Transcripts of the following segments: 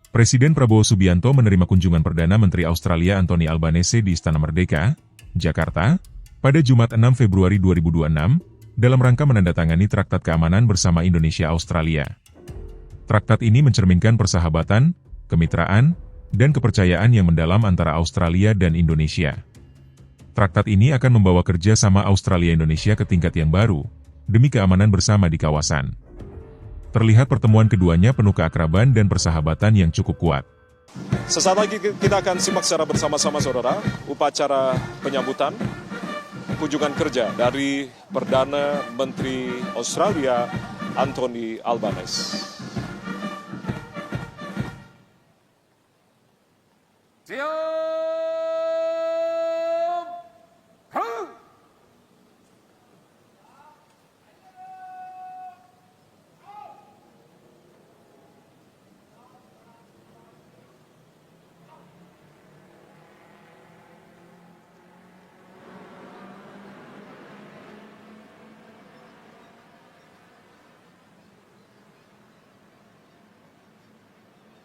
Presiden Prabowo Subianto menerima kunjungan Perdana Menteri Australia Anthony Albanese di Istana Merdeka, Jakarta, pada Jumat 6 Februari 2026, dalam rangka menandatangani Traktat Keamanan bersama Indonesia-Australia. Traktat ini mencerminkan persahabatan, kemitraan, dan kepercayaan yang mendalam antara Australia dan Indonesia. Traktat ini akan membawa kerja sama Australia-Indonesia ke tingkat yang baru, demi keamanan bersama di kawasan. Terlihat pertemuan keduanya penuh keakraban dan persahabatan yang cukup kuat. Sesaat lagi kita akan simak secara bersama-sama, saudara, upacara penyambutan kunjungan kerja dari Perdana Menteri Australia Anthony Albanese.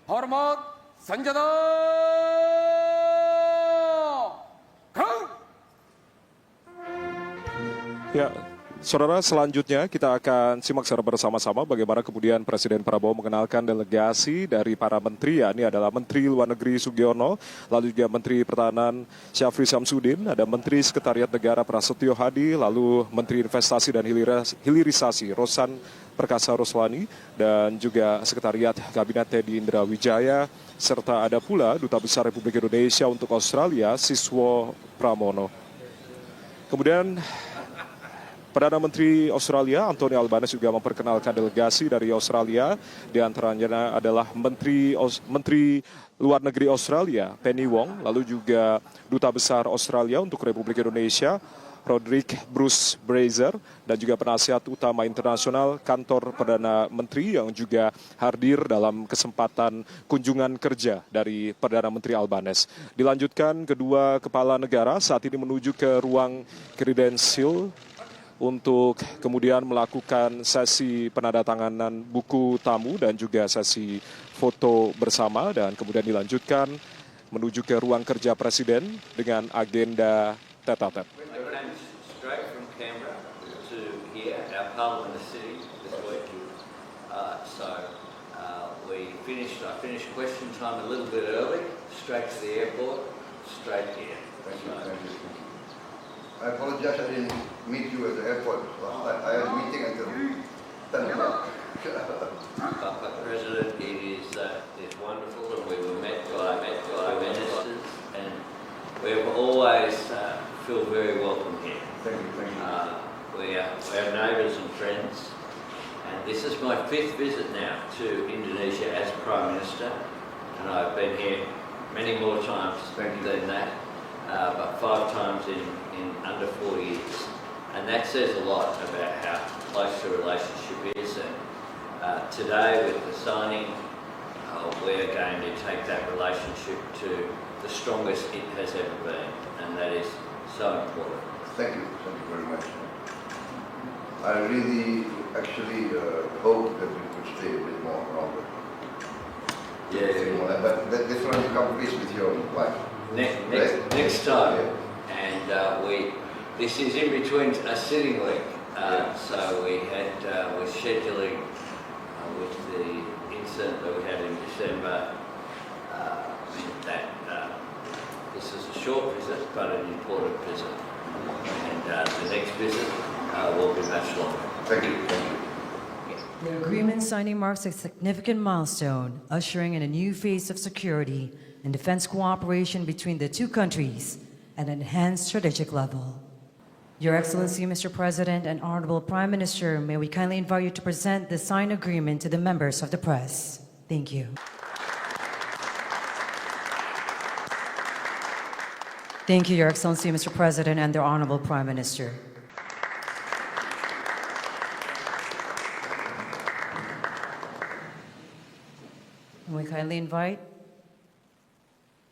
Hormat senjata. Ya, saudara, selanjutnya kita akan simak secara bersama-sama bagaimana kemudian Presiden Prabowo mengenalkan delegasi dari para menteri. Ya, ini adalah Menteri Luar Negeri Sugiono, lalu juga Menteri Pertahanan Syafri Samsudin, ada Menteri Sekretariat Negara Prasetyo Hadi, lalu Menteri Investasi dan Hilirisasi Rosan Perkasa Roslani, dan juga Sekretariat Kabinet Teddy Indra Wijaya, serta ada pula Duta Besar Republik Indonesia untuk Australia, Siswo Pramono. Kemudian Perdana Menteri Australia Anthony Albanese juga memperkenalkan delegasi dari Australia, di antaranya adalah Menteri Luar Negeri Australia Penny Wong, lalu juga Duta Besar Australia untuk Republik Indonesia Roderick Bruce Brazier, dan juga penasihat utama internasional kantor Perdana Menteri yang juga hadir dalam kesempatan kunjungan kerja dari Perdana Menteri Albanese. Dilanjutkan, kedua kepala negara saat ini menuju ke ruang kredensial untuk kemudian melakukan sesi penandatanganan buku tamu dan juga sesi foto bersama, dan kemudian dilanjutkan menuju ke ruang kerja Presiden dengan agenda tete-a-tete. Straight from Canberra to here, our Parliament City this week. I finished question time a little bit early, straight to the airport, straight here. Thank you. I apologize I didn't meet you at the airport last night. I had a meeting until 10 o'clock. But President, it's wonderful, and we were met by ministers, and we've always feel very welcome here. Thank you. We are neighbours and friends, and this is my 5th visit now to Indonesia as Prime Minister, and I've been here many more times than that, but 5 times in under 4 years, and that says a lot about how close the relationship is. And today, with the signing, we're going to take that relationship to the strongest it has ever been, and that is so important. Thank you very much. I really actually hope that we could stay a bit more longer. Yeah. But that's when you come visit with your wife. Next time, and this is in between a sitting week, so we're scheduling with the incident that we had in December. This is a short visit, but an important visit, and the next visit will be much longer. Thank you. The agreement signing marks a significant milestone, ushering in a new phase of security and defense cooperation between the two countries at an enhanced strategic level. Your Excellency, Mr. President, and Honorable Prime Minister, may we kindly invite you to present the signed agreement to the members of the press. Thank you. Thank you, Your Excellency, Mr. President, and the Honorable Prime Minister. We kindly invite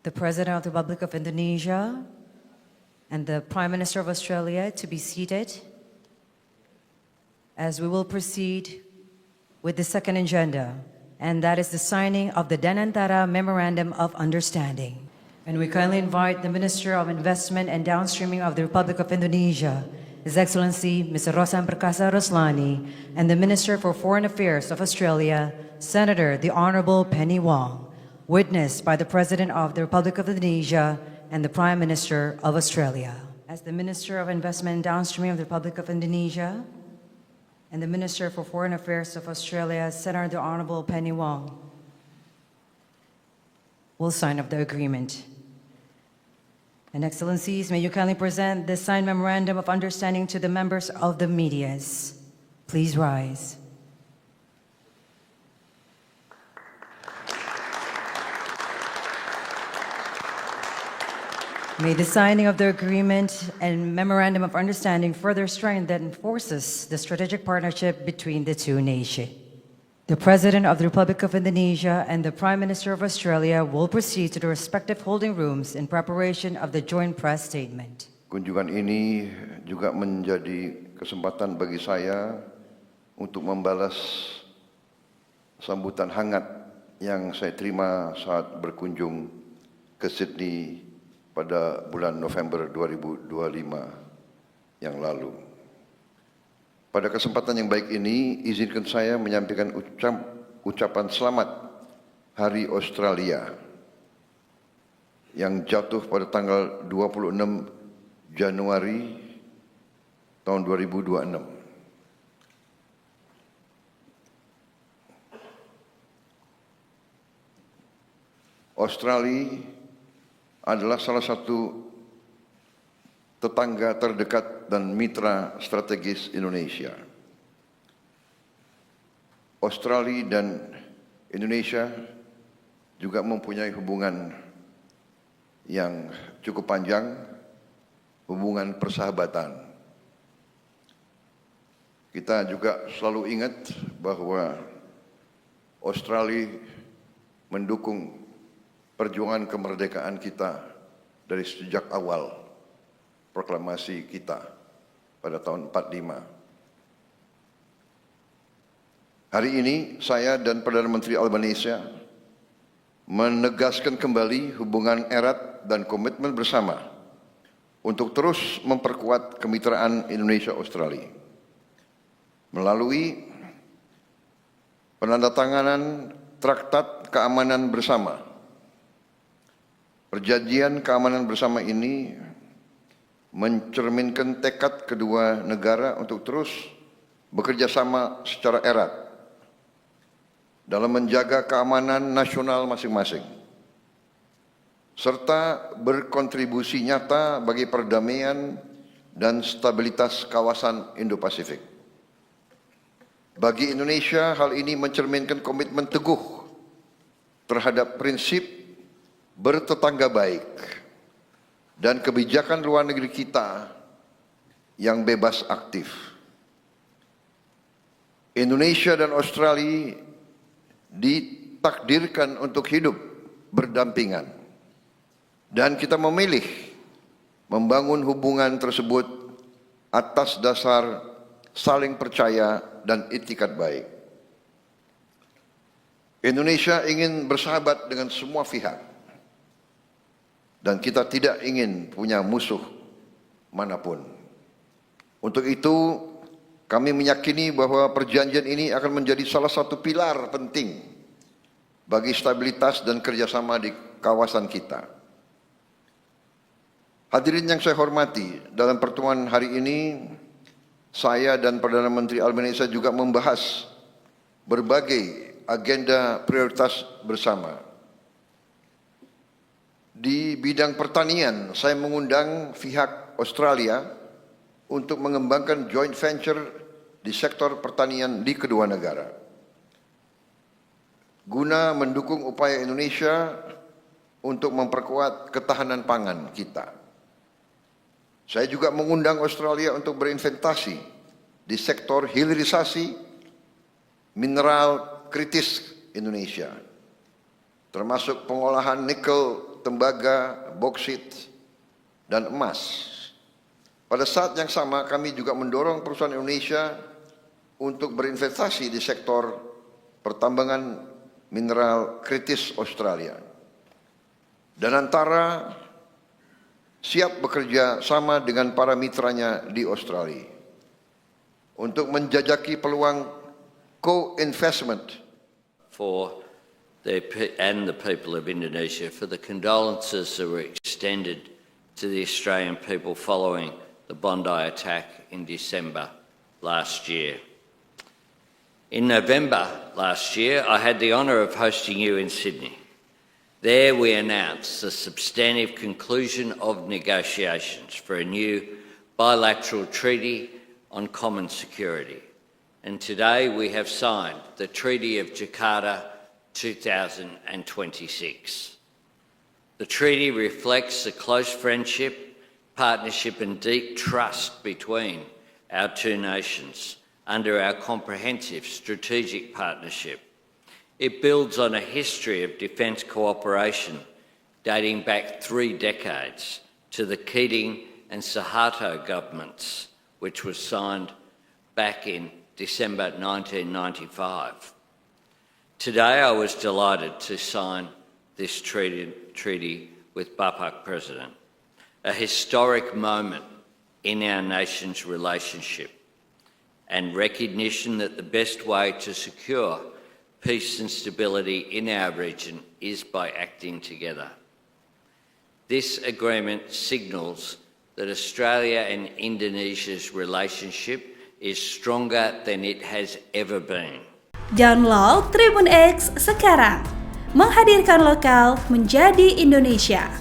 the President of the Republic of Indonesia and the Prime Minister of Australia to be seated as we will proceed with the second agenda and that is the signing of the Danantara Memorandum of Understanding. And we kindly invite the Minister of Investment and Downstreaming of the Republic of Indonesia, His Excellency Mr. Roshan Perkasa Roslani, and the Minister for Foreign Affairs of Australia, Senator the Honorable Penny Wong, witnessed by the President of the Republic of Indonesia and the Prime Minister of Australia. As the Minister of Investment and Downstreaming of the Republic of Indonesia and the Minister for Foreign Affairs of Australia, Senator the Honorable Penny Wong, will sign up the agreement. And Excellencies, may you kindly present the signed memorandum of understanding to the members of the medias. Please rise. May the signing of the agreement and memorandum of understanding further strengthen and enforces the strategic partnership between the two nations. The President of the Republic of Indonesia and the Prime Minister of Australia will proceed to the respective holding rooms in preparation of the joint press statement. Kunjungan ini juga menjadi kesempatan bagi saya untuk membalas sambutan hangat yang saya terima saat berkunjung ke Sydney pada bulan November 2025 yang lalu. Pada kesempatan yang baik ini, izinkan saya menyampaikan ucapan selamat Hari Australia yang jatuh pada tanggal 26 Januari tahun 2026. Australia adalah salah satu tetangga terdekat dan mitra strategis Indonesia. Australia dan Indonesia juga mempunyai hubungan yang cukup panjang, hubungan persahabatan. Kita juga selalu ingat bahwa Australia mendukung perjuangan kemerdekaan kita dari sejak awal proklamasi kita pada tahun 45. Hari ini saya dan Perdana Menteri Albanese menegaskan kembali hubungan erat dan komitmen bersama untuk terus memperkuat kemitraan Indonesia-Australia melalui penandatanganan Traktat Keamanan Bersama. Perjanjian keamanan bersama ini mencerminkan tekad kedua negara untuk terus bekerja sama secara erat dalam menjaga keamanan nasional masing-masing, serta berkontribusi nyata bagi perdamaian dan stabilitas kawasan Indo-Pasifik. Bagi Indonesia, hal ini mencerminkan komitmen teguh terhadap prinsip bertetangga baik dan kebijakan luar negeri kita yang bebas aktif. Indonesia dan Australia ditakdirkan untuk hidup berdampingan, dan kita memilih membangun hubungan tersebut atas dasar saling percaya dan itikat baik. Indonesia ingin bersahabat dengan semua pihak, dan kita tidak ingin punya musuh manapun. Untuk itu, kami meyakini bahwa perjanjian ini akan menjadi salah satu pilar penting bagi stabilitas dan kerjasama di kawasan kita. Hadirin yang saya hormati, dalam pertemuan hari ini, saya dan Perdana Menteri Albanese juga membahas berbagai agenda prioritas bersama. Di bidang pertanian, saya mengundang pihak Australia untuk mengembangkan joint venture di sektor pertanian di kedua negara, guna mendukung upaya Indonesia untuk memperkuat ketahanan pangan kita. Saya juga mengundang Australia untuk berinvestasi di sektor hilirisasi mineral kritis Indonesia, termasuk pengolahan nikel, tembaga, boksit, dan emas. Pada saat yang sama, kami juga mendorong perusahaan Indonesia untuk berinvestasi di sektor pertambangan mineral kritis Australia. Dan antara siap bekerja sama dengan para mitranya di Australia untuk menjajaki peluang co-investment for the people of Indonesia for the condolences that were extended to the Australian people following the Bondi attack in December last year. In November last year, I had the honour of hosting you in Sydney. There we announced the substantive conclusion of negotiations for a new bilateral treaty on common security. And today we have signed the Treaty of Jakarta 2026. The treaty reflects the close friendship, partnership and deep trust between our two nations under our comprehensive strategic partnership. It builds on a history of defence cooperation dating back 3 decades to the Keating and Suharto governments, which was signed back in December 1995. Today I was delighted to sign this treaty with Bapak President, a historic moment in our nation's relationship and recognition that the best way to secure peace and stability in our region is by acting together. This agreement signals that Australia and Indonesia's relationship is stronger than it has ever been. Download Tribun X sekarang, menghadirkan lokal menjadi Indonesia.